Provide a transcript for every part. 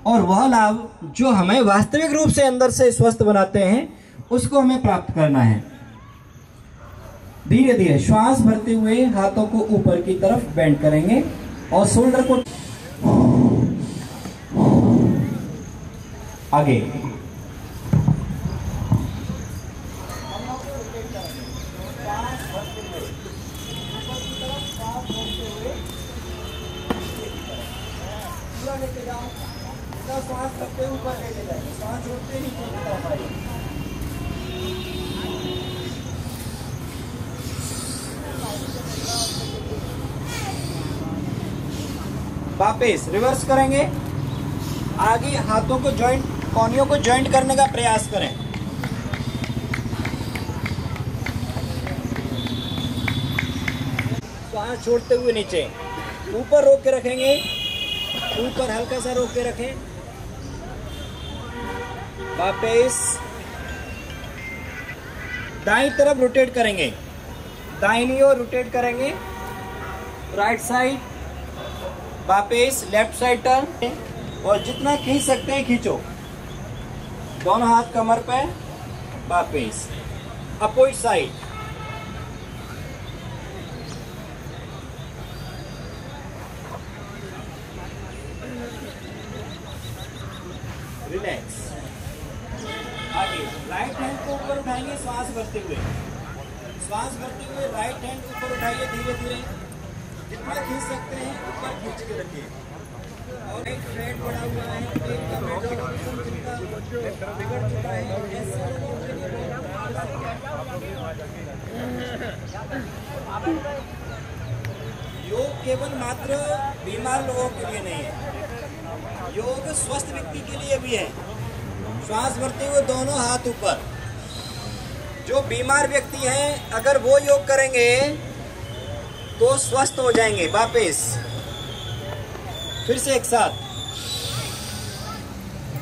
और वह लाभ जो हमें वास्तविक रूप से अंदर से स्वस्थ बनाते हैं उसको हमें प्राप्त करना है। धीरे धीरे श्वास भरते हुए हाथों को ऊपर की तरफ बेंड करेंगे और शोल्डर को आगे। लेके जाओ, श्वास करते ऊपर लेके जाएंगे, श्वास छोड़ते ही वापस रिवर्स करेंगे। आगे हाथों को जॉइंट, कोहनियों को जॉइंट करने का प्रयास करें। श्वास छोड़ते हुए नीचे, ऊपर रोक के रखेंगे, ऊपर हल्का सा रोक के रखें। वापस दाईं तरफ रोटेट करेंगे, दाहिनी ओर रोटेट करेंगे, राइट साइड, वापस लेफ्ट साइड टर्न, और जितना खींच सकते हैं खींचो। दोनों हाथ कमर पे, वापस अपोजिट साइड। रिलैक्स। आगे राइट हैंड को ऊपर उठाएंगे, श्वास भरते हुए, श्वास भरते हुए राइट हैंड ऊपर उठाइए, धीरे धीरे जितना खींच सकते हैं ऊपर खींच के रखिए। और एक फ्लैट बढ़ा हुआ है, एक का मेटाबॉलिज्म जिनका बिगड़ चुका है, ऐसे लोगों के लिए योग केवल मात्र बीमार लोगों के लिए नहीं है, योग स्वस्थ व्यक्ति के लिए भी है। श्वास भरते हुए दोनों हाथ ऊपर। जो बीमार व्यक्ति हैं अगर वो योग करेंगे तो स्वस्थ हो जाएंगे। वापस फिर से एक साथ।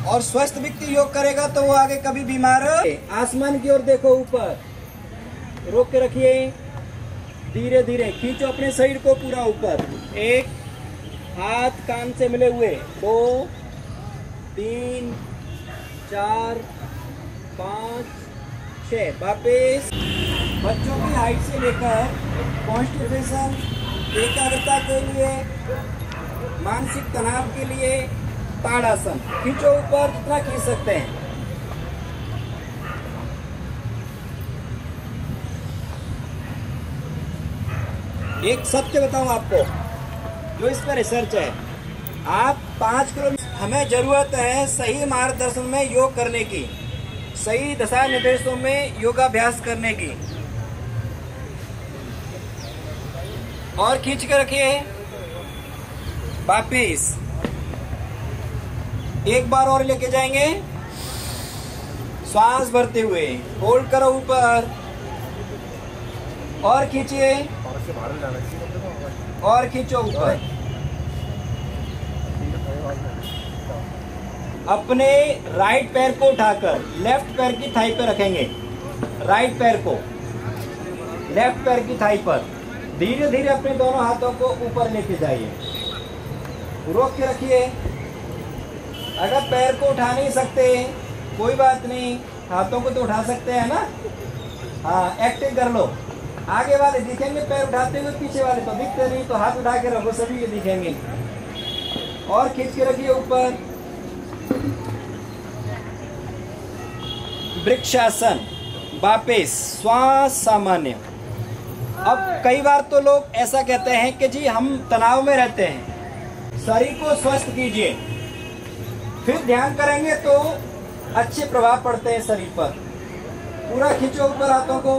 और स्वस्थ व्यक्ति योग करेगा तो वो आगे कभी बीमार। आसमान की ओर देखो, ऊपर रोक के रखिए, धीरे धीरे खींचो अपने शरीर को पूरा ऊपर। एक हाथ कान से मिले हुए, 2 3 4 5 6। वापस बच्चों की हाइट से लेकर कॉन्स्टिपेशन, एकाग्रता के लिए, मानसिक तनाव के लिए ताड़ासन। खींचो ऊपर जितना खींच सकते हैं। एक सत्य बताऊं आपको, जो इस पर रिसर्च है, आप 5 किलो, हमें जरूरत है सही मार्गदर्शन में योग करने की, सही दिशा निर्देशों में योगाभ्यास करने की। और खींच के रखिए। वापिस एक बार और लेके जाएंगे, श्वास भरते हुए होल्ड करो ऊपर, और खींचिए, और खींचो ऊपर। अपने राइट पैर को उठाकर लेफ्ट पैर की थाई पर रखेंगे, राइट पैर को लेफ्ट पैर की थाई पर। धीरे धीरे अपने दोनों हाथों को ऊपर लेके जाइए, रोक के रखिए। अगर पैर को उठा नहीं सकते कोई बात नहीं, हाथों को तो उठा सकते हैं ना। हाँ, एक्टिंग कर लो। आगे वाले दिखेंगे पैर उठाते हुए, पीछे वाले तो दिखते नहीं, तो हाथ उठा के रखो, सभी ये दिखेंगे। और खींच के रखिए ऊपर। वृक्षासन। वापिस श्वास सामान्य। अब कई बार तो लोग ऐसा कहते हैं कि जी हम तनाव में रहते हैं, शरीर को स्वस्थ कीजिए, फिर ध्यान करेंगे तो अच्छे प्रभाव पड़ते हैं शरीर पर। पूरा खींचो ऊपर हाथों को।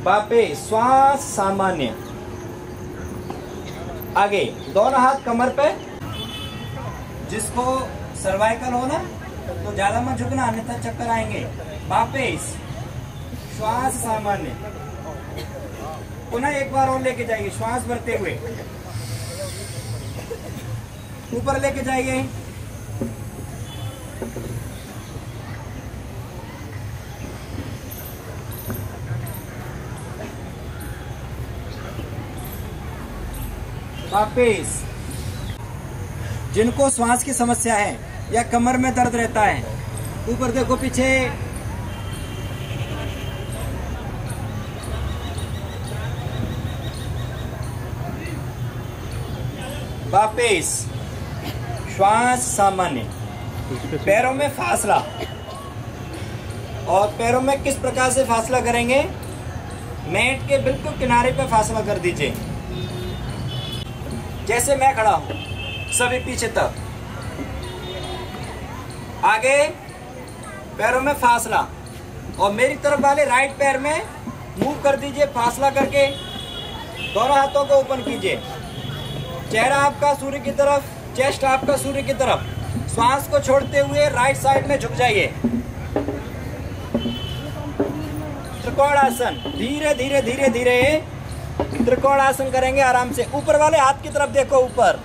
वापिस श्वास सामान्य। आगे दोनों हाथ कमर पे, जिसको सर्वाइकल हो ना तो ज्यादा मत झुकना, अन्यथा चक्कर आएंगे। वापिस श्वास सामान्य। पुनः एक बार और लेके जाइए, श्वास भरते हुए ऊपर लेके जाइए। वापिस। जिनको श्वास की समस्या है या कमर में दर्द रहता है, ऊपर देखो, पीछे। वापिस। श्वास सामान्य। पैरों में फासला। और पैरों में किस प्रकार से फासला करेंगे? मैट के बिल्कुल किनारे पे फासला कर दीजिए, जैसे मैं खड़ा हूं, सभी पीछे तक। आगे पैरों में फासला, और मेरी तरफ वाले राइट पैर में मूव कर दीजिए, फासला करके दोनों हाथों को ओपन कीजिए। चेहरा आपका सूर्य की तरफ, चेस्ट आपका सूर्य की तरफ। श्वास को छोड़ते हुए राइट साइड में झुक जाइए। त्रिकोण आसन। धीरे धीरे धीरे धीरे त्रिकोण आसन करेंगे आराम से। ऊपर वाले हाथ की तरफ देखो, ऊपर।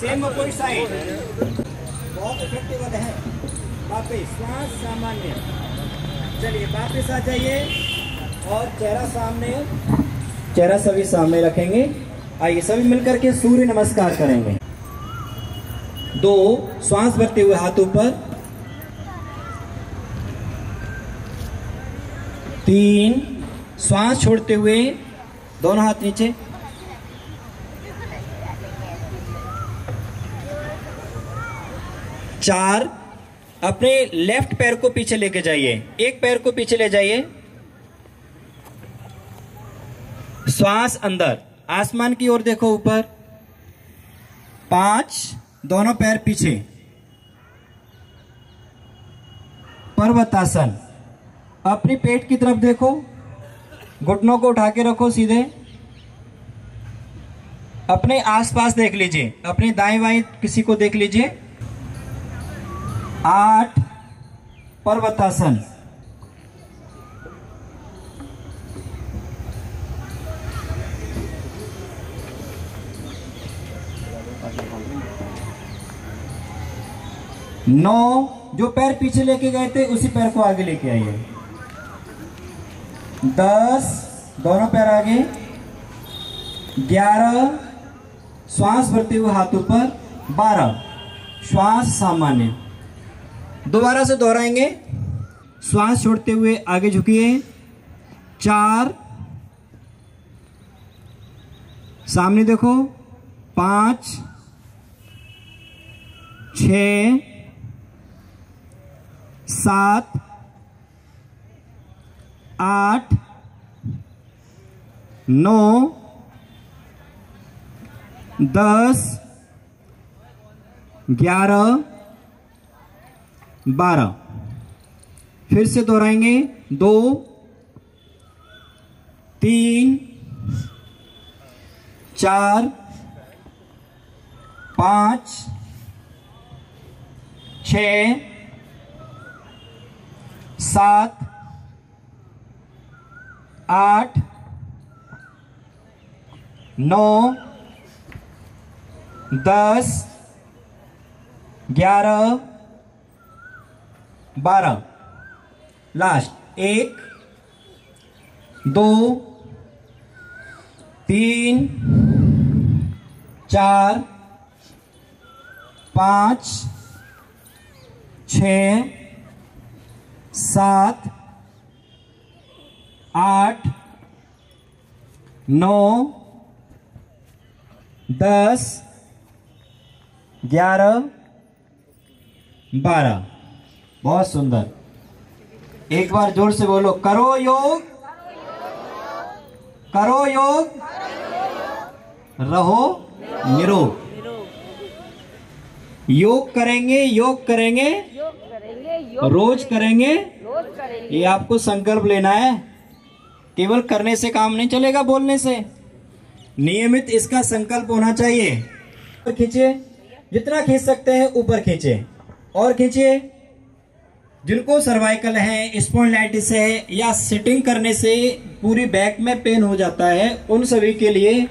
Same opposite side. बहुत इफेक्टिव है। वापिस श्वास सामान्य। चलिए वापिस आ जाइए और चेहरा सामने, चेहरा सभी सामने रखेंगे। आइए सभी मिलकर के सूर्य नमस्कार करेंगे। 2 श्वास भरते हुए हाथ ऊपर। 3 श्वास छोड़ते हुए दोनों हाथ नीचे। 4 अपने लेफ्ट पैर को पीछे लेके जाइए, एक पैर को पीछे ले जाइए। श्वास अंदर, आसमान की ओर देखो, ऊपर। 5 दोनों पैर पीछे। पर्वतासन। अपनी पेट की तरफ देखो, घुटनों को उठा के रखो सीधे। अपने आसपास देख लीजिए, अपने दाएं बाएं किसी को देख लीजिए। 8 पर्वतासन। 9 जो पैर पीछे लेके गए थे उसी पैर को आगे लेके आइए। 10 दोनों पैर आगे। 11 श्वास भरते हुए हाथ ऊपर। 12 श्वास सामान्य। दोबारा से दोहराएंगे। श्वास छोड़ते हुए आगे झुकिए। 4 सामने देखो। 5 6 7 8 9 10 11 12। फिर से दोहराएंगे। 2 3 4 5 6 7 8 9 10 11 12। लास्ट 1 2 3 4 5 6 7 8 9 10 11 12। बहुत सुंदर। एक बार जोर से बोलो, करो योग, करो योग, रहो निरोग। योग करेंगे, योग करेंगे, रोज करेंगे। ये आपको संकल्प लेना है। केवल करने से काम नहीं चलेगा, बोलने से। नियमित इसका संकल्प होना चाहिए। खींचिए, जितना खींच सकते हैं ऊपर खींचिए, और खींचिए। जिनको सर्वाइकल है, स्पॉन्डिलाइटिस है, या सिटिंग करने से पूरी बैक में पेन हो जाता है, उन सभी के लिए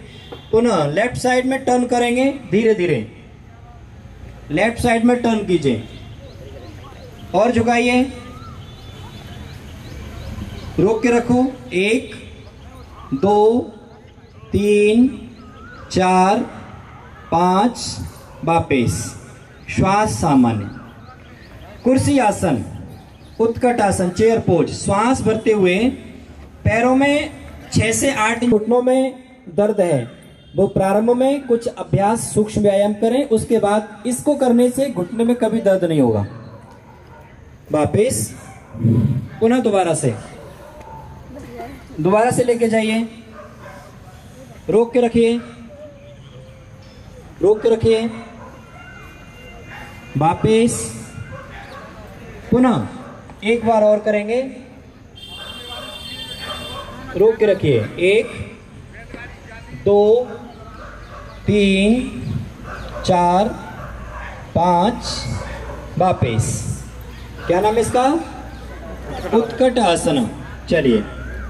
पुनः लेफ्ट साइड में टर्न करेंगे। धीरे धीरे लेफ्ट साइड में टर्न कीजिए और झुकाइए, रोक के रखो। 1 2 3 4 5, वापिस श्वास सामान्य। कुर्सी आसन, उत्कट आसन, चेयर पोज। श्वास भरते हुए पैरों में 6 से 8 इंच। घुटनों में दर्द है वो प्रारंभ में कुछ अभ्यास सूक्ष्म व्यायाम करें, उसके बाद इसको करने से घुटने में कभी दर्द नहीं होगा। वापिस पुनः दोबारा से लेके जाइए, रोक के रखिए, वापिस पुनः एक बार और करेंगे, रोक के रखिए। 1 2 3 4 5, वापिस। क्या नाम है इसका? उत्कट आसन। चलिए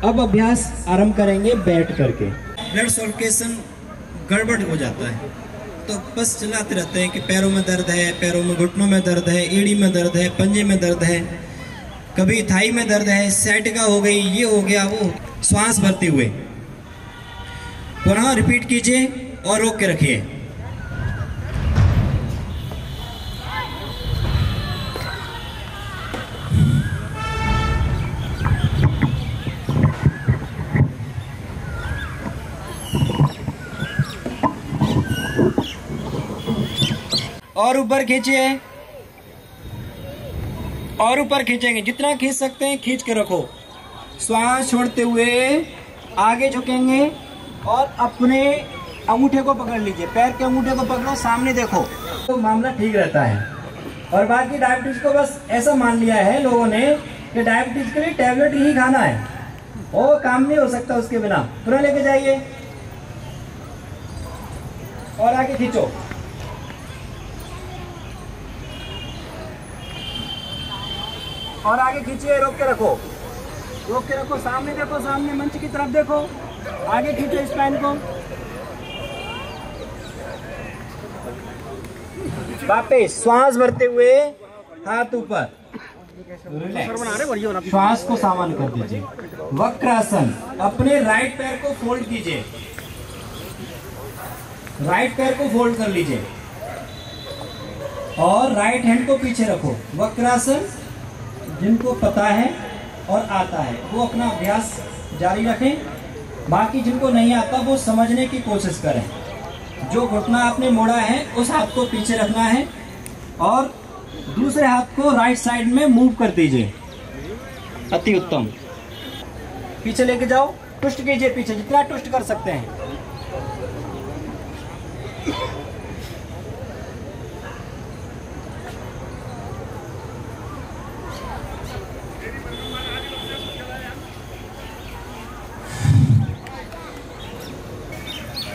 अब अभ्यास आरंभ करेंगे बैठ करके। ब्लड सर्कुलेशन गड़बड़ हो जाता है तो बस चलाते रहते हैं कि पैरों में दर्द है, पैरों में, घुटनों में दर्द है, एड़ी में दर्द है, पंजे में दर्द है, कभी थाई में दर्द है, सैटिका हो गई, ये हो गया वो। श्वास भरते हुए पुनः रिपीट कीजिए और रोक के रखिए। और ऊपर खींचिए, और ऊपर खींचेंगे, जितना खींच सकते हैं खींच के रखो। श्वास छोड़ते हुए आगे झुकेंगे और अपने अंगूठे को पकड़ लीजिए, पैर के अंगूठे को पकड़ो, सामने देखो, तो मामला ठीक रहता है। और बाकी डायबिटीज को बस ऐसा मान लिया है लोगों ने कि डायबिटीज के लिए टैबलेट ही खाना है, वो काम नहीं हो सकता उसके बिना। पूरा लेके जाइए और आगे खींचो, और आगे खींचिए, रोक के रखो, सामने देखो, सामने मंच की तरफ देखो, आगे खींचो स्पाइन को। वापिस श्वास भरते हुए हाथ ऊपर, श्वास को सामान्य कर दीजिए। वक्रासन, अपने राइट पैर को फोल्ड कीजिए, राइट पैर को फोल्ड कर लीजिए और राइट हैंड को पीछे रखो। वक्रासन जिनको पता है और आता है वो अपना अभ्यास जारी रखें, बाकी जिनको नहीं आता वो समझने की कोशिश करें। जो घुटना आपने मोड़ा है उस हाथ को पीछे रखना है और दूसरे हाथ को राइट साइड में मूव कर दीजिए। अति उत्तम। पीछे लेके जाओ, ट्विस्ट कीजिए पीछे, जितना ट्विस्ट कर सकते हैं।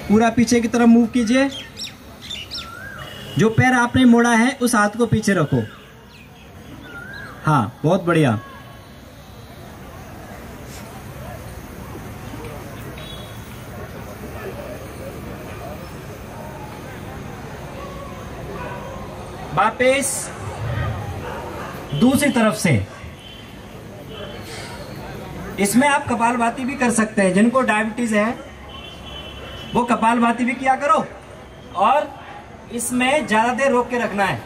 पूरा पीछे की तरफ मूव कीजिए। जो पैर आपने मोड़ा है उस हाथ को पीछे रखो। हाँ, बहुत बढ़िया। वापिस दूसरी तरफ से। इसमें आप कपालभाति भी कर सकते हैं, जिनको डायबिटीज है वो कपालभाति भी किया करो और इसमें ज्यादा देर रोक के रखना है।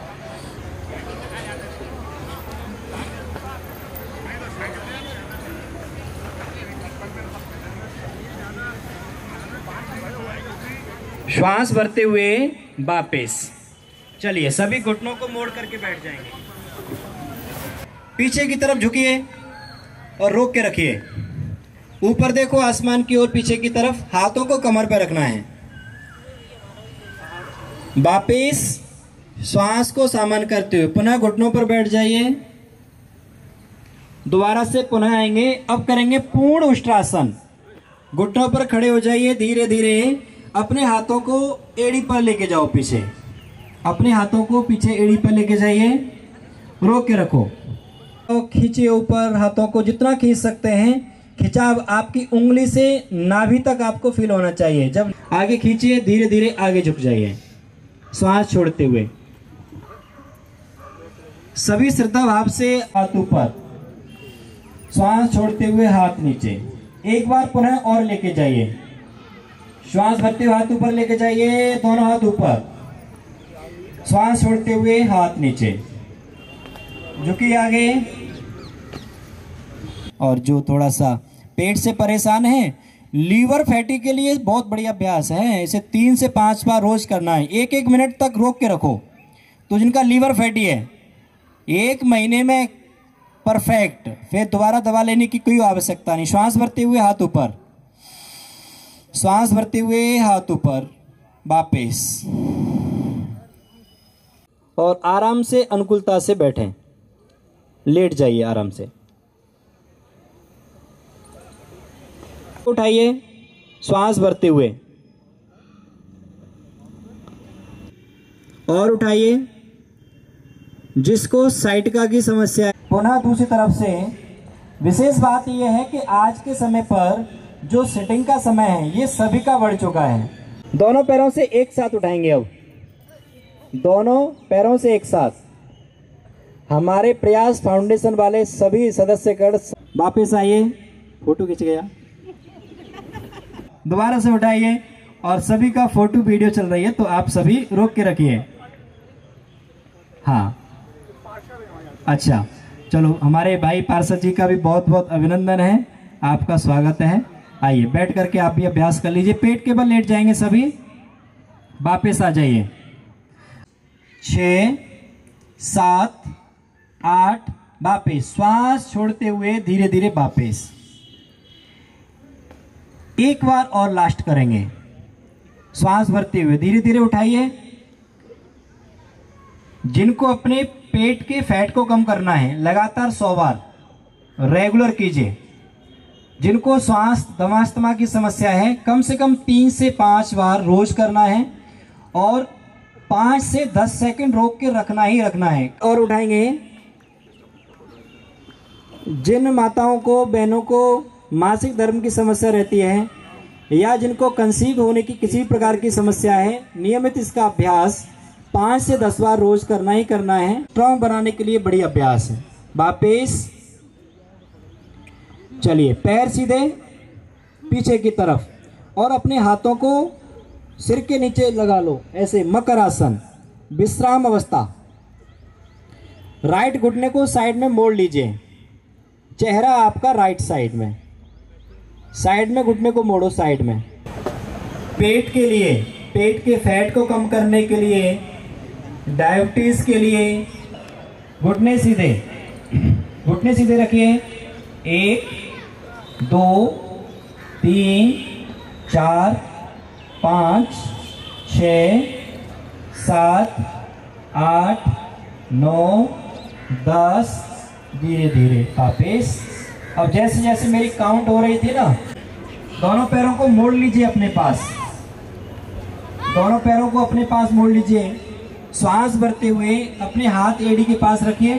श्वास भरते हुए वापिस। चलिए सभी घुटनों को मोड़ करके बैठ जाएंगे। पीछे की तरफ झुकिए और रोक के रखिए। ऊपर देखो आसमान की ओर, पीछे की तरफ, हाथों को कमर पर रखना है। वापिस श्वास को सामान्य करते हुए पुनः घुटनों पर बैठ जाइए। दोबारा से पुनः आएंगे। अब करेंगे पूर्ण उष्ट्रासन। घुटनों पर खड़े हो जाइए। धीरे धीरे अपने हाथों को एड़ी पर लेके जाओ, पीछे अपने हाथों को पीछे एड़ी पर लेके जाइए। रोक के रखो। तो खींचिए ऊपर, हाथों को जितना खींच सकते हैं। खिंचाव आपकी उंगली से नाभि तक आपको फील होना चाहिए। जब आगे खींचिए, धीरे धीरे आगे झुक जाइए, श्वास छोड़ते हुए। सभी श्रद्धा भाव से हाथ ऊपर, श्वास छोड़ते हुए हाथ नीचे। एक बार पुनः और लेके जाइए, श्वास भरते हुए हाथ ऊपर लेके जाइए, दोनों हाथ ऊपर, श्वास छोड़ते हुए हाथ नीचे, झुकिए आगे। और जो थोड़ा सा पेट से परेशान है, लीवर फैटी के लिए बहुत बढ़िया अभ्यास है। इसे 3 से 5 बार रोज करना है। 1-1 मिनट तक रोक के रखो। तो जिनका लीवर फैटी है, 1 महीने में परफेक्ट, फिर दोबारा दवा लेने की कोई आवश्यकता नहीं। श्वास भरते हुए हाथ ऊपर, श्वास भरते हुए हाथ ऊपर, वापस। और आराम से अनुकूलता से बैठें, लेट जाइए आराम से। उठाइए, श्वास भरते हुए, और उठाइए। जिसको साइटिका की समस्या है, पुनः दूसरी तरफ से। विशेष बात यह है कि आज के समय पर जो सिटिंग का समय है, ये सभी का बढ़ चुका है। दोनों पैरों से एक साथ उठाएंगे। अब दोनों पैरों से एक साथ। हमारे प्रयास फाउंडेशन वाले सभी सदस्यगण वापस आइए। फोटो खींच गया, दोबारा से उठाइए। और सभी का फोटो वीडियो चल रही है, तो आप सभी रोक के रखिए। हाँ, अच्छा, चलो। हमारे भाई पार्षद जी का भी बहुत बहुत अभिनंदन है, आपका स्वागत है। आइए, बैठ करके आप भी अभ्यास कर लीजिए। पेट के बल लेट जाएंगे सभी, वापस आ जाइए। 6, 7, 8, वापस। श्वास छोड़ते हुए धीरे धीरे वापस। एक बार और लास्ट करेंगे, श्वास भरते हुए धीरे धीरे उठाइए। जिनको अपने पेट के फैट को कम करना है, लगातार 100 बार रेगुलर कीजिए। जिनको श्वास दमास्तमा की समस्या है, कम से कम 3 से 5 बार रोज करना है। और 5 से 10 सेकंड रोक के रखना ही रखना है। और उठाएंगे। जिन माताओं को, बहनों को मासिक धर्म की समस्या रहती है, या जिनको कंसीव होने की किसी प्रकार की समस्या है, नियमित इसका अभ्यास 5 से 10 बार रोज करना ही करना है। स्ट्रॉन्ग बनाने के लिए बड़ी अभ्यास है। वापस चलिए, पैर सीधे पीछे की तरफ, और अपने हाथों को सिर के नीचे लगा लो, ऐसे मकर आसन, विश्राम अवस्था। राइट घुटने को साइड में मोड़ लीजिए, चेहरा आपका राइट साइड में घुटने को मोड़ो साइड में। पेट के लिए, पेट के फैट को कम करने के लिए, डायबिटीज के लिए, घुटने सीधे रखिए। 1, 2, 3, 4, 5, 6, 7, 8, 9, 10। धीरे धीरे वापस। अब जैसे जैसे मेरी काउंट हो रही थी ना, दोनों पैरों को मोड़ लीजिए अपने पास, दोनों पैरों को अपने पास मोड़ लीजिए। श्वास भरते हुए अपने हाथ एड़ी के पास रखिए।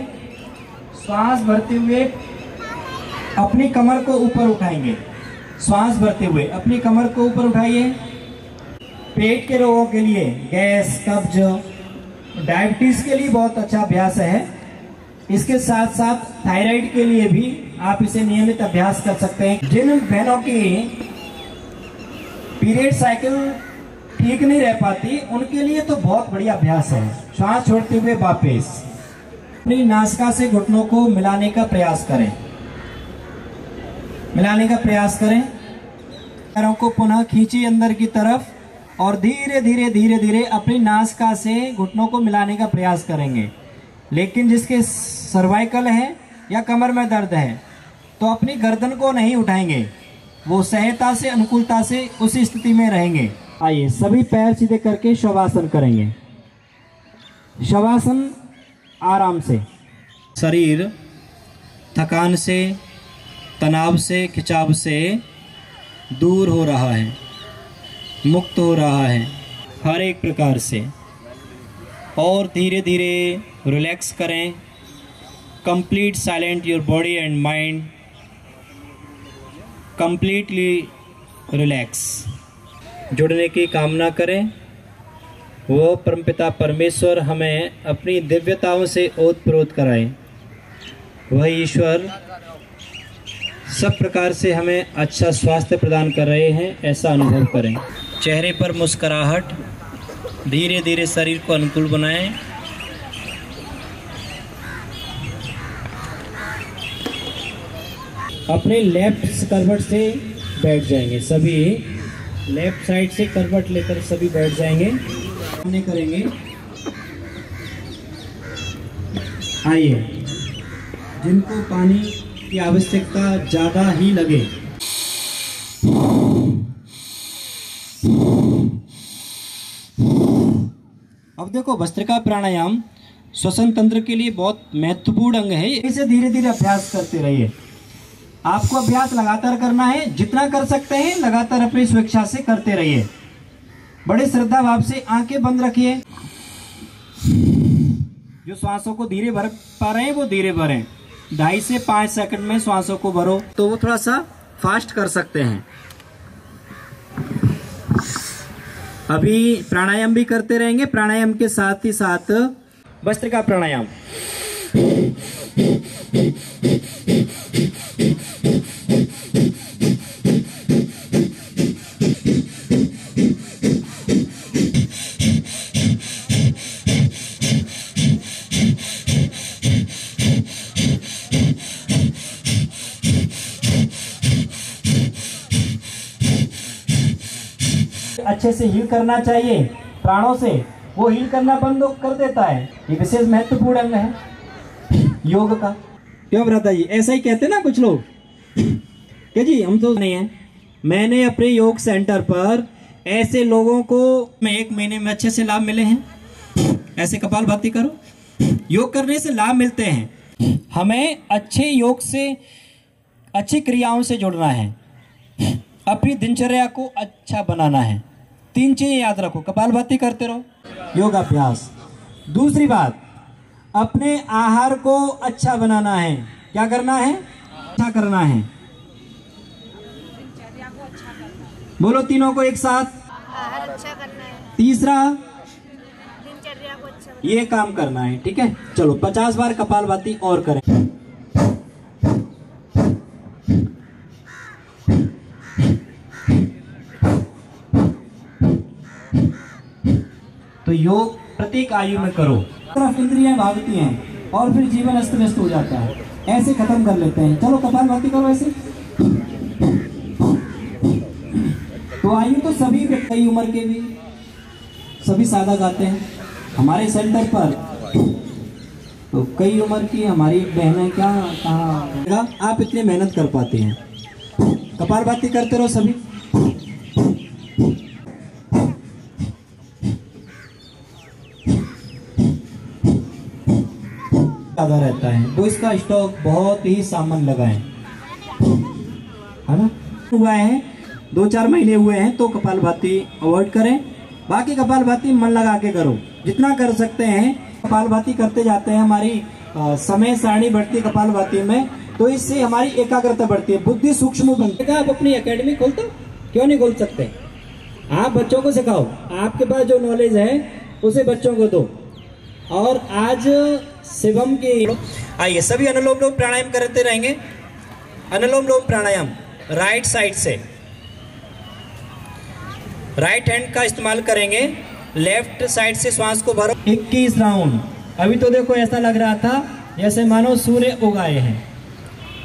श्वास भरते हुए अपनी कमर को ऊपर उठाएंगे। श्वास भरते हुए अपनी कमर को ऊपर उठाइए। पेट के रोगों के लिए, गैस, कब्ज, डायबिटीज के लिए बहुत अच्छा अभ्यास है। इसके साथ साथ थायराइड के लिए भी आप इसे नियमित अभ्यास कर सकते हैं। जिन बहनों की पीरियड साइकिल ठीक नहीं रह पाती, उनके लिए तो बहुत बढ़िया अभ्यास है। श्वास छोड़ते हुए वापस अपनी नासिका से घुटनों को मिलाने का प्रयास करें, पैरों को पुनः खींचिए अंदर की तरफ, और धीरे धीरे अपनी नासिका से घुटनों को मिलाने का प्रयास करेंगे। लेकिन जिसके सर्वाइकल है या कमर में दर्द है, तो अपनी गर्दन को नहीं उठाएंगे, वो सहजता से, अनुकूलता से उसी स्थिति में रहेंगे। आइए, सभी पैर सीधे करके शवासन करेंगे। शवासन आराम से। शरीर थकान से, तनाव से, खिंचाव से दूर हो रहा है, मुक्त हो रहा है हर एक प्रकार से। और धीरे धीरे रिलैक्स करें, complete silent your body and mind, completely relax. जुड़ने की कामना करें। वो परमपिता परमेश्वर हमें अपनी दिव्यताओं से ओतप्रोत कराएं। वह ईश्वर सब प्रकार से हमें अच्छा स्वास्थ्य प्रदान कर रहे हैं, ऐसा अनुभव करें। चेहरे पर मुस्कुराहट, धीरे धीरे शरीर को अनुकूल बनाएं। अपने लेफ्ट करवट से बैठ जाएंगे, सभी लेफ्ट साइड से करवट लेकर सभी बैठ जाएंगे। हमने करेंगे, आइए, जिनको पानी की आवश्यकता ज़्यादा ही लगे, अब देखो भस्त्रिका प्राणायाम श्वसन तंत्र के लिए बहुत महत्वपूर्ण अंग है। इसे धीरे धीरे अभ्यास करते रहिए। आपको अभ्यास लगातार करना है, जितना कर सकते हैं लगातार अपनी स्वेच्छा से करते रहिए। बड़े श्रद्धा भाव से आंखें बंद रखिए। जो श्वासों को धीरे भर पा रहे हैं वो धीरे भरें। 2.5 से 5 सेकंड में श्वासों को भरो, तो वो थोड़ा सा फास्ट कर सकते हैं। अभी प्राणायाम भी करते रहेंगे, प्राणायाम के साथ ही साथ भस्त्रिका प्राणायाम। अच्छे से हील करना चाहिए प्राणों से, वो हील करना बंद कर देता है। ये विशेष महत्वपूर्ण अंग है योग का। क्यों भ्राता जी, ऐसा ही कहते ना कुछ लोग क्या जी, हम तो नहीं है। मैंने अपने योग सेंटर पर ऐसे लोगों को 1 महीने में अच्छे से लाभ मिले हैं। ऐसे कपालभाति करो, योग करने से लाभ मिलते हैं। हमें अच्छे योग से, अच्छी क्रियाओं से जुड़ना है, अपनी दिनचर्या को अच्छा बनाना है। 3 चीजें याद रखो, कपालभाति करते रहो, योगाभ्यास। दूसरी बात, अपने आहार को अच्छा बनाना है। क्या करना है? अच्छा करना है। बोलो तीनों को एक साथ। आहार अच्छा करना है। तीसरा, दिनचर्या को अच्छा, ये काम करना है। ठीक है, चलो 50 बार कपालभाति और करें। तो योग प्रत्येक आयु में करो। तरफ इंद्रियां भागती हैं और फिर जीवन अस्त व्यस्त हो जाता है। ऐसे खत्म कर लेते हैं। चलो कपालभाति करो ऐसे। तो आयु तो सभी, कई उम्र के भी सभी सादा गाते हैं हमारे सेंटर पर। तो कई उम्र की हमारी बहनें क्या कहाँ आप इतनी मेहनत कर पाते हैं। कपालभाति करते रहो सभी। ज्यादा रहता है तो इसका स्टॉक बहुत ही सामान्य लगाएं, है ना। हुआ है 2-4 महीने हुए हैं तो कपालभाति अवॉइड करें। बाकी कपालभाति मन लगा के करो, जितना कर सकते हैं। कपालभाति करते जाते हैं, हमारी समय सारणी बढ़ती कपालभाति में, तो इससे हमारी एकाग्रता बढ़ती है, बुद्धि सूक्ष्म बनती है। आप अपनी एकेडमी खोलते हो, क्यों नहीं खोल सकते? आप बच्चों को सिखाओ, आपके पास जो नॉलेज है उसे बच्चों को दो। और आज शिवम के आइए सभी अनुलोम विलोम प्राणायाम करते रहेंगे। अनुलोम विलोम प्राणायाम राइट साइड से, राइट हैंड का इस्तेमाल करेंगे। लेफ्ट साइड से श्वास को भरो। 21 राउंड। अभी तो देखो ऐसा लग रहा था जैसे मानो सूर्य उगाए हैं,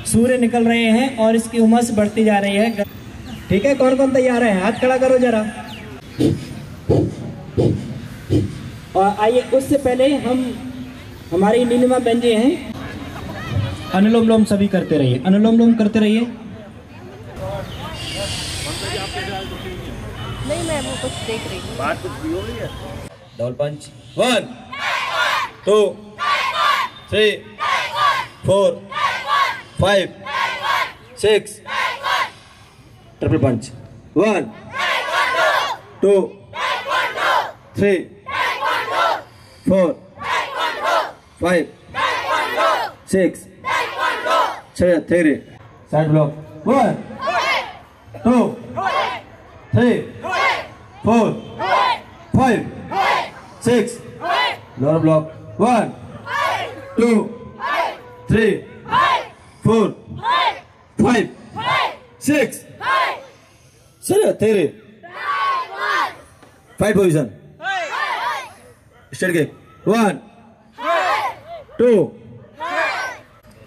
सूर्य निकल रहे हैं और इसकी उमस बढ़ती जा रही है। ठीक है, कौन कौन तैयार है? हाथ खड़ा करो जरा। और आइए उससे पहले हम हमारी नीलिमा बहन जी हैं, अनुलोम विलोम सभी करते रहिए, अनुलोम विलोम करते रहिए। नहीं, मैं वो कुछ देख रही हूँ। बात कुछ भी हो रही है। डबल पंच। 1 2 3 4 5 6। ट्रिपल पंच। 1 2 3 4 5 6 6 3 side block 1 2 3 4 5 6 lower block 1 2 3 4 5 6 sir तेरे 5 पोजीशन स्ट्रेट किक 1 2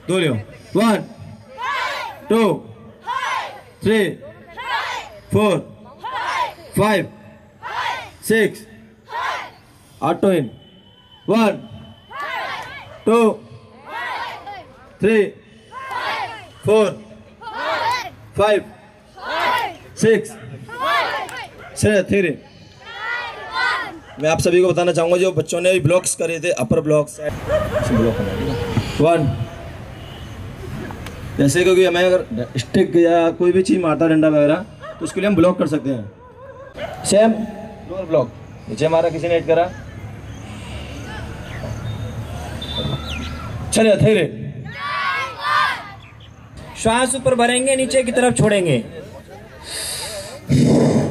दो लियो 1 2 3 4 5 6 ऑटो इन 1 2 3 4 5 6 3 मैं आप सभी को बताना चाहूंगा जो बच्चों ने ब्लॉक्स करे थे अपर ब्लॉक्स ब्लॉक 1 जैसे क्योंकि हमें अगर स्टिक या कोई भी चीज मारता डंडा वगैरह तो उसके लिए हम ब्लॉक कर सकते हैं। सेम लोअर ब्लॉक नीचे हमारा किसी ने हिट करा चलिए धीरे श्वास ऊपर भरेंगे नीचे की तरफ छोड़ेंगे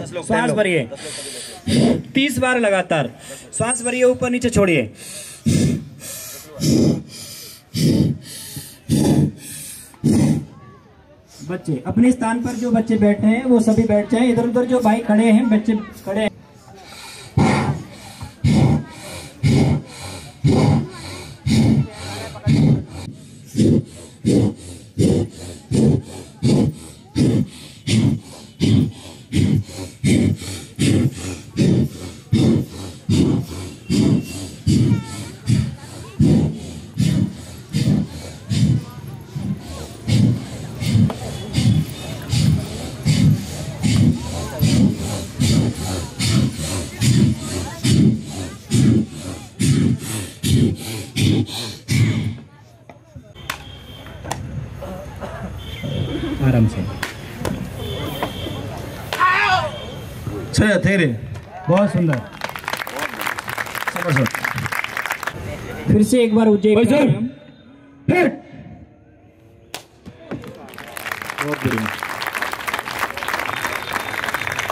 श्वास भरिए 30 बार लगातार श्वास भरिए ऊपर नीचे छोड़िए बच्चे अपने स्थान पर जो बच्चे बैठे हैं वो सभी बैठ जाएं इधर उधर जो भाई खड़े हैं बच्चे खड़े हैं आराम से चलिए धीरे बहुत सुंदर फिर से एक बार उज्जैन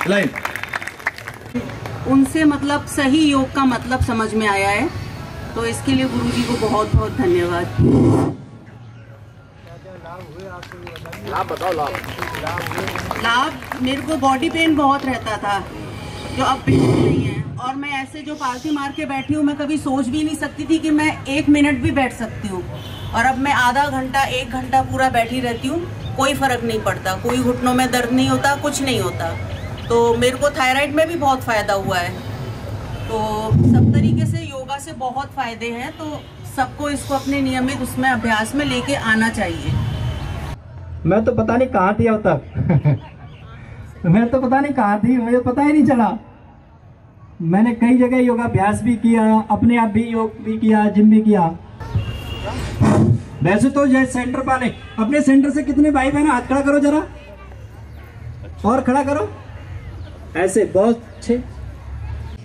लाइन उनसे मतलब सही योग का मतलब समझ में आया है तो इसके लिए गुरुजी को बहुत बहुत धन्यवाद। लाभ बताओ। लाभ मेरे को बॉडी पेन बहुत रहता था जो अब बिल्कुल नहीं है और मैं ऐसे जो पालथी मार के बैठी हूँ मैं कभी सोच भी नहीं सकती थी कि मैं 1 मिनट भी बैठ सकती हूँ और अब मैं आधा घंटा 1 घंटा पूरा बैठी रहती हूँ कोई फर्क नहीं पड़ता कोई घुटनों में दर्द नहीं होता कुछ नहीं होता। तो मेरे को थायराइड में भी बहुत फायदा हुआ है तो सब तरीके से योगा से बहुत फायदे हैं तो सबको इसको अपने नियमित उसमें अभ्यास में लेके आना चाहिए। मैं तो पता नहीं कहाँ थी अब तक मैं तो पता नहीं कहाँ थी मुझे पता ही नहीं चला। मैंने कई जगह योगाभ्यास भी किया अपने आप भी योग भी किया जिम भी किया। वैसे तो जैसे सेंटर वाले अपने सेंटर से कितने भाई बहन हाथ खड़ा करो जरा और खड़ा करो ऐसे बहुत अच्छे।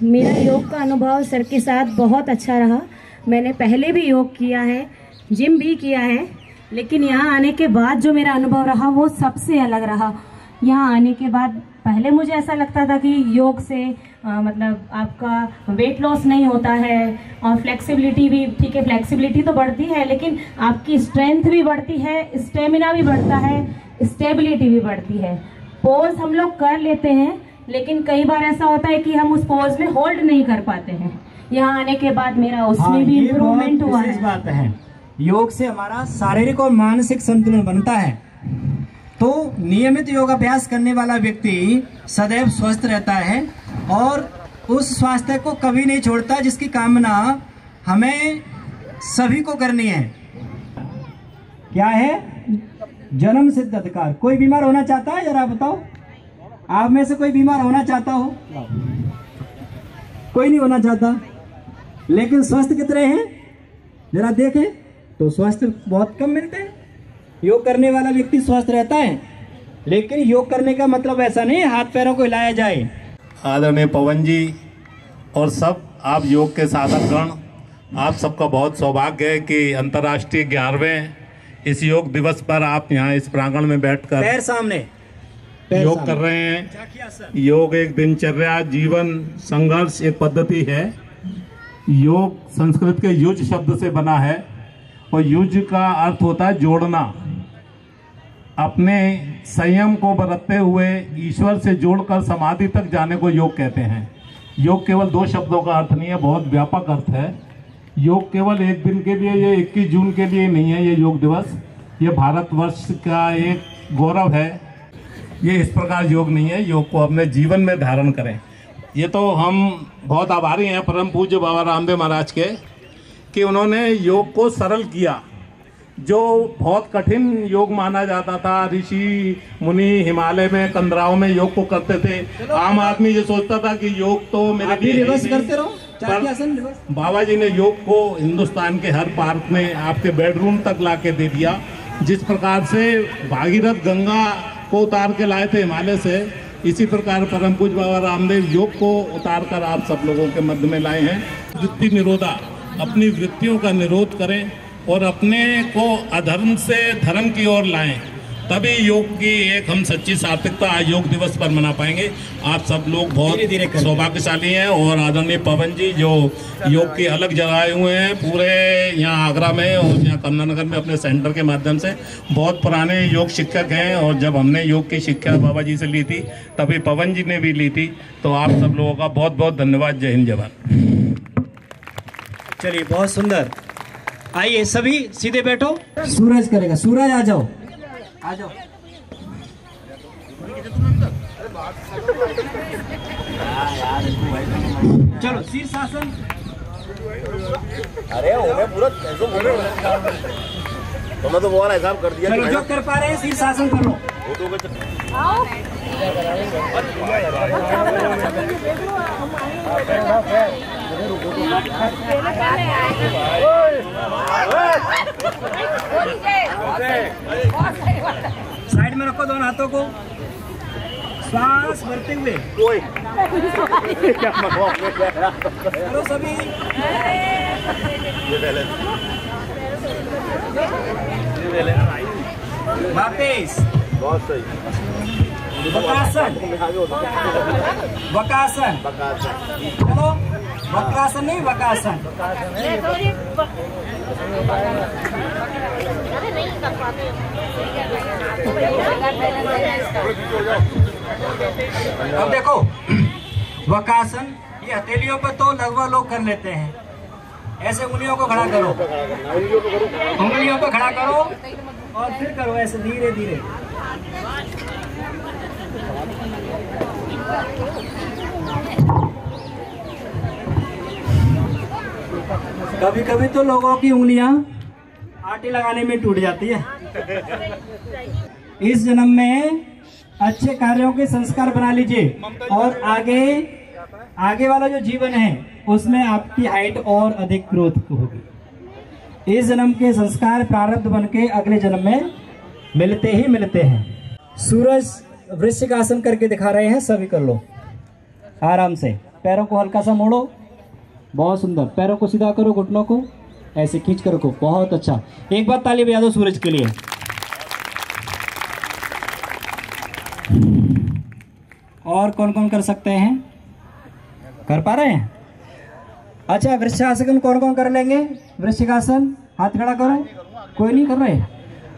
मेरा योग का अनुभव सर के साथ बहुत अच्छा रहा। मैंने पहले भी योग किया है जिम भी किया है लेकिन यहाँ आने के बाद जो मेरा अनुभव रहा वो सबसे अलग रहा। यहाँ आने के बाद पहले मुझे ऐसा लगता था कि योग से मतलब आपका वेट लॉस नहीं होता है और फ्लेक्सिबिलिटी भी ठीक है फ्लेक्सिबिलिटी तो बढ़ती है लेकिन आपकी स्ट्रेंथ भी बढ़ती है स्टेमिना भी बढ़ता है स्टेबिलिटी भी बढ़ती है। पोज हम लोग कर लेते हैं लेकिन कई बार ऐसा होता है कि हम उस पोज में होल्ड नहीं कर पाते हैं। यहाँ आने के बाद मेरा उसमें भी इम्प्रूवमेंट हुआ है। बात है योग से हमारा शारीरिक और मानसिक संतुलन बनता है तो नियमित योगाभ्यास करने वाला व्यक्ति सदैव स्वस्थ रहता है और उस स्वास्थ्य को कभी नहीं छोड़ता जिसकी कामना हमें सभी को करनी है। क्या है जन्म सिद्ध अधिकार। कोई बीमार होना चाहता है जरा बताओ आप में से कोई बीमार होना चाहता हो? कोई नहीं होना चाहता लेकिन स्वस्थ कितने हैं जरा देखें तो स्वस्थ बहुत कम मिलते हैं। योग करने वाला व्यक्ति स्वस्थ रहता है लेकिन योग करने का मतलब ऐसा नहीं हाथ पैरों को हिलाया जाए। आदरणीय पवन जी और सब आप योग के साधकगण आप सबका बहुत सौभाग्य है कि अंतर्राष्ट्रीय 11वें इस योग दिवस पर आप यहाँ इस प्रांगण में बैठकर पैर सामने योग कर रहे हैं। योग एक दिनचर्या, जीवन, संघर्ष, एक पद्धति है। योग संस्कृत के युज शब्द से बना है और युज का अर्थ होता है जोड़ना। अपने संयम को बरतते हुए ईश्वर से जोड़कर समाधि तक जाने को योग कहते हैं। योग केवल 2 शब्दों का अर्थ नहीं है, बहुत व्यापक अर्थ है। योग केवल एक दिन के लिए, ये 21 जून के लिए नहीं है। ये योग दिवस, ये भारतवर्ष का एक गौरव है। ये इस प्रकार योग नहीं है, योग को अपने जीवन में धारण करें। ये तो हम बहुत आभारी हैं परम पूज्य बाबा रामदेव महाराज के कि उन्होंने योग को सरल किया। जो बहुत कठिन योग माना जाता था, ऋषि मुनि हिमालय में कंदराओं में योग को करते थे। आम आदमी ये सोचता था कि योग तो मेरे लिए रिवर्स करते रहो, बाबा जी ने योग को हिंदुस्तान के हर पार्क में आपके बेडरूम तक ला के दे दिया। जिस प्रकार से भागीरथ गंगा को उतार के लाए थे हिमालय से, इसी प्रकार परम पूज्य बाबा रामदेव योग को उतार कर आप सब लोगों के मध्य में लाए हैं। वृत्ति निरोधा, अपनी वृत्तियों का निरोध करें और अपने को अधर्म से धर्म की ओर लाएं, तभी योग की एक हम सच्ची सार्थकता योग दिवस पर मना पाएंगे। आप सब लोग बहुत सौभाग्यशाली हैं और आदरणीय पवन जी जो योग की अलग जगह हुए हैं पूरे यहाँ आगरा में और यहाँ कमलानगर में अपने सेंटर के माध्यम से, बहुत पुराने योग शिक्षक हैं। और जब हमने योग की शिक्षा बाबा जी से ली थी तभी पवन जी ने भी ली थी। तो आप सब लोगों का बहुत बहुत धन्यवाद। जय हिंद, जय भारत। चलिए, बहुत सुंदर। आइए सभी सीधे बैठो। सूरज करेगा, सूरज आ जाओ, आ जाओ। चलो शीर्षासन। अरे हो गया पूरा, कैसे बोल रहे हो? तुमने तो बहुत हिसाब कर दिया। चलो जो कर पा रहे हैं शीर्षासन कर लो। साइड में रखो दोनों हाथों को, श्वास भरते हुए चलो सभी। वापिस बहुत सही। वक्रासन, वक्रासन, चलो वक्रासन नहीं वक्रासन। अब देखो वक्रासन, ये हथेलियों पर तो लगभग लोग कर लेते हैं। ऐसे उंगलियों को खड़ा करो, उंगलियों को खड़ा करो और फिर करो ऐसे धीरे धीरे। कभी कभी तो लोगों की उंगलियां आटे लगाने में टूट जाती है। इस जन्म में अच्छे कार्यों के संस्कार बना लीजिए और आगे वाला जो जीवन है उसमें आपकी हाइट और अधिक ग्रोथ होगी। इस जन्म के संस्कार प्रारब्ध बनके अगले जन्म में मिलते ही मिलते हैं। सूरज वृश्चिक आसन करके दिखा रहे हैं, सभी कर लो आराम से। पैरों को हल्का सा मोड़ो, बहुत सुंदर। पैरों को सीधा करो, घुटनों को ऐसे खींच कर रखो, बहुत अच्छा। एक बार ताली बजा दो सूरज के लिए। और कौन कौन कर सकते हैं? कर पा रहे हैं? अच्छा, वृक्षासन कौन कौन कर लेंगे? वृश्चिकासन हाथ खड़ा करो, कोई नहीं कर रहे।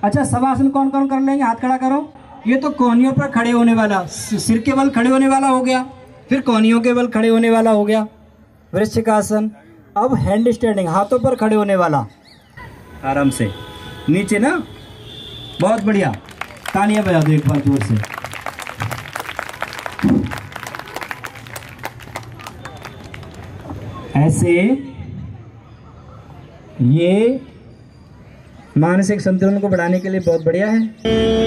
अच्छा, शवासन कौन कौन कर लेंगे? हाथ खड़ा करो। ये तो कोहनियों पर खड़े होने वाला, सिर के बल खड़े होने वाला हो गया, फिर कोहनियों के बल खड़े होने वाला हो गया वृश्चिकासन। अब हैंड स्टैंडिंग, हाथों पर खड़े होने वाला, आराम से नीचे ना। बहुत बढ़िया, तालियां बजा दो एक बार जोर से। ऐसे ये मानसिक संतुलन को बढ़ाने के लिए बहुत बढ़िया है।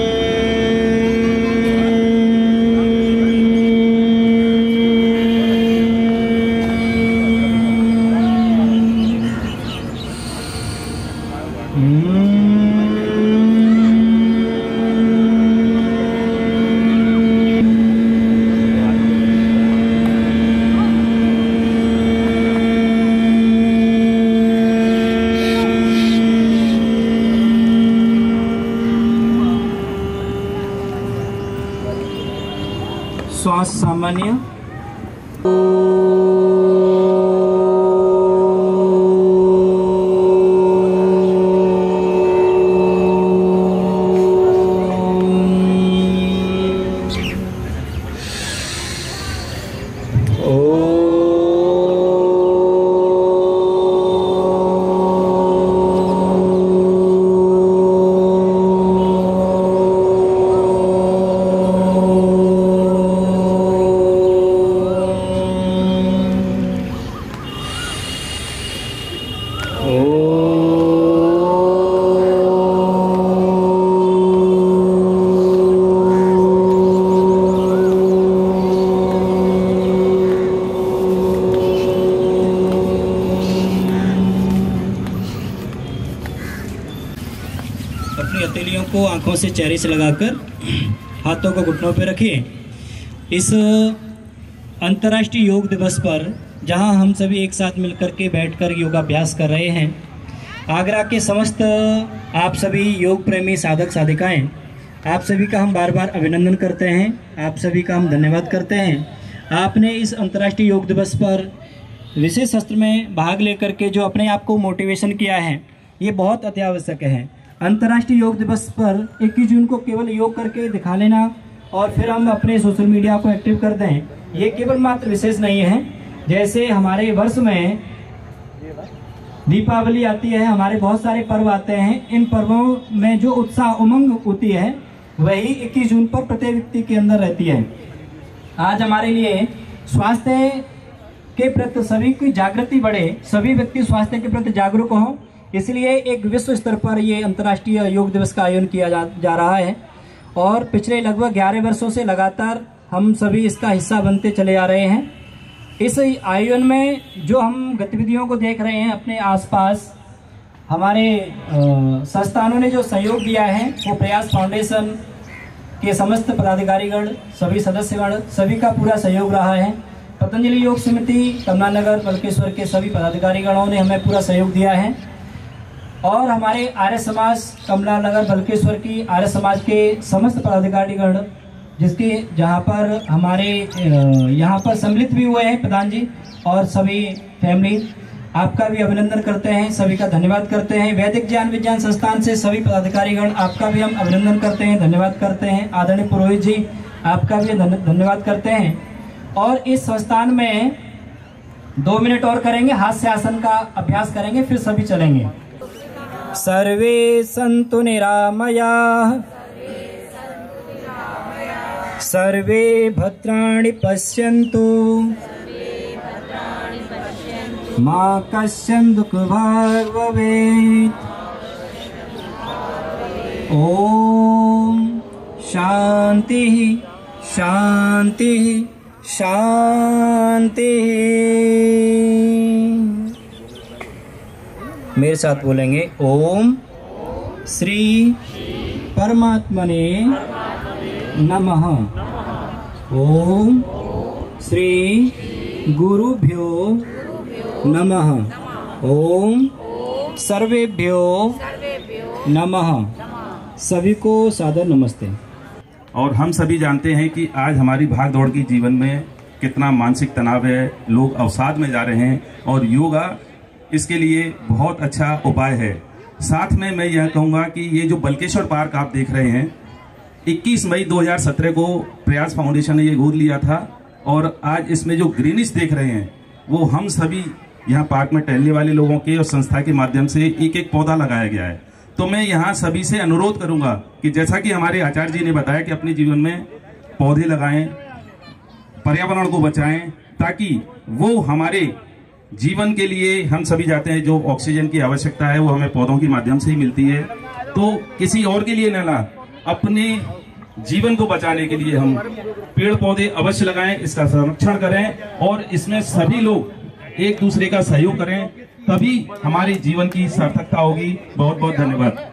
श्वास सामान्य। अपनी हथेलियों को आंखों से चेहरे से लगाकर हाथों को घुटनों पर रखिए। इस अंतर्राष्ट्रीय योग दिवस पर जहां हम सभी एक साथ मिलकर के बैठकर योगाभ्यास कर रहे हैं, आगरा के समस्त आप सभी योग प्रेमी साधक साधिकाएं, आप सभी का हम बार बार अभिनंदन करते हैं, आप सभी का हम धन्यवाद करते हैं। आपने इस अंतर्राष्ट्रीय योग दिवस पर विशेष सत्र में भाग लेकर के जो अपने आप को मोटिवेशन किया है, ये बहुत अत्यावश्यक है। अंतर्राष्ट्रीय योग दिवस पर 21 जून को केवल योग करके दिखा लेना और फिर हम अपने सोशल मीडिया को एक्टिव कर दें, ये केवल मात्र विशेष नहीं है। जैसे हमारे वर्ष में दीपावली आती है, हमारे बहुत सारे पर्व आते हैं, इन पर्वों में जो उत्साह उमंग होती है वही 21 जून पर प्रत्येक व्यक्ति के अंदर रहती है। आज हमारे लिए स्वास्थ्य के प्रति सभी की जागृति बढ़े, सभी व्यक्ति स्वास्थ्य के प्रति जागरूक हों, इसलिए एक विश्व स्तर पर ये अंतर्राष्ट्रीय योग दिवस का आयोजन किया जा रहा है। और पिछले लगभग 11 वर्षों से लगातार हम सभी इसका हिस्सा बनते चले आ रहे हैं। इस आयोजन में जो हम गतिविधियों को देख रहे हैं अपने आसपास, हमारे संस्थानों ने जो सहयोग दिया है वो प्रयास फाउंडेशन के समस्त पदाधिकारीगण, सभी सदस्यगण, सभी का पूरा सहयोग रहा है। पतंजलि योग समिति कमलानगर बल्केश्वर के सभी पदाधिकारीगणों ने हमें पूरा सहयोग दिया है और हमारे आर्य समाज कमलानगर बल्केश्वर की आर्य समाज के समस्त पदाधिकारीगण जिसके जहाँ पर हमारे यहाँ पर सम्मिलित भी हुए हैं प्रधान जी और सभी फैमिली, आपका भी अभिनंदन करते हैं, सभी का धन्यवाद करते हैं। वैदिक ज्ञान विज्ञान संस्थान से सभी पदाधिकारीगण, आपका भी हम अभिनंदन करते हैं, धन्यवाद करते हैं। आदरणीय पुरोहित जी, आपका भी धन्यवाद करते हैं। और इस संस्थान में 2 मिनट और करेंगे, हास्य आसन का अभ्यास करेंगे, फिर सभी चलेंगे। सर्वे सन्तु निरामयाः, सर्वे भद्राणि पश्यन्तु, मा कश्चित् दुःखभाग् भवेत्। ओम शांति शांति शांति। मेरे साथ बोलेंगे, ओम श्री परमात्मने नमः। ओम श्री गुरुभ्यो नमः। ओम सर्वेभ्यो नमः। सभी को सादर नमस्ते। और हम सभी जानते हैं कि आज हमारी भाग दौड़ की जीवन में कितना मानसिक तनाव है, लोग अवसाद में जा रहे हैं और योगा इसके लिए बहुत अच्छा उपाय है। साथ में मैं यह कहूँगा कि ये जो बल्केश्वर पार्क आप देख रहे हैं, 21 मई 2017 को प्रयास फाउंडेशन ने ये गोद लिया था और आज इसमें जो ग्रीनिश देख रहे हैं वो हम सभी यहाँ पार्क में टहलने वाले लोगों के और संस्था के माध्यम से एक एक पौधा लगाया गया है। तो मैं यहाँ सभी से अनुरोध करूंगा कि जैसा कि हमारे आचार्य जी ने बताया कि अपने जीवन में पौधे लगाएं, पर्यावरण को बचाएं, ताकि वो हमारे जीवन के लिए, हम सभी जाते हैं जो ऑक्सीजन की आवश्यकता है वो हमें पौधों के माध्यम से ही मिलती है, तो किसी और के लिए न ला, अपने जीवन को बचाने के लिए हम पेड़ पौधे अवश्य लगाएं, इसका संरक्षण करें और इसमें सभी लोग एक दूसरे का सहयोग करें, तभी हमारे जीवन की सार्थकता होगी। बहुत बहुत धन्यवाद।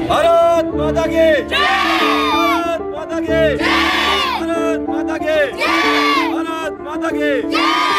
भारत माता की भारत माता की भारत माता की भारत माता की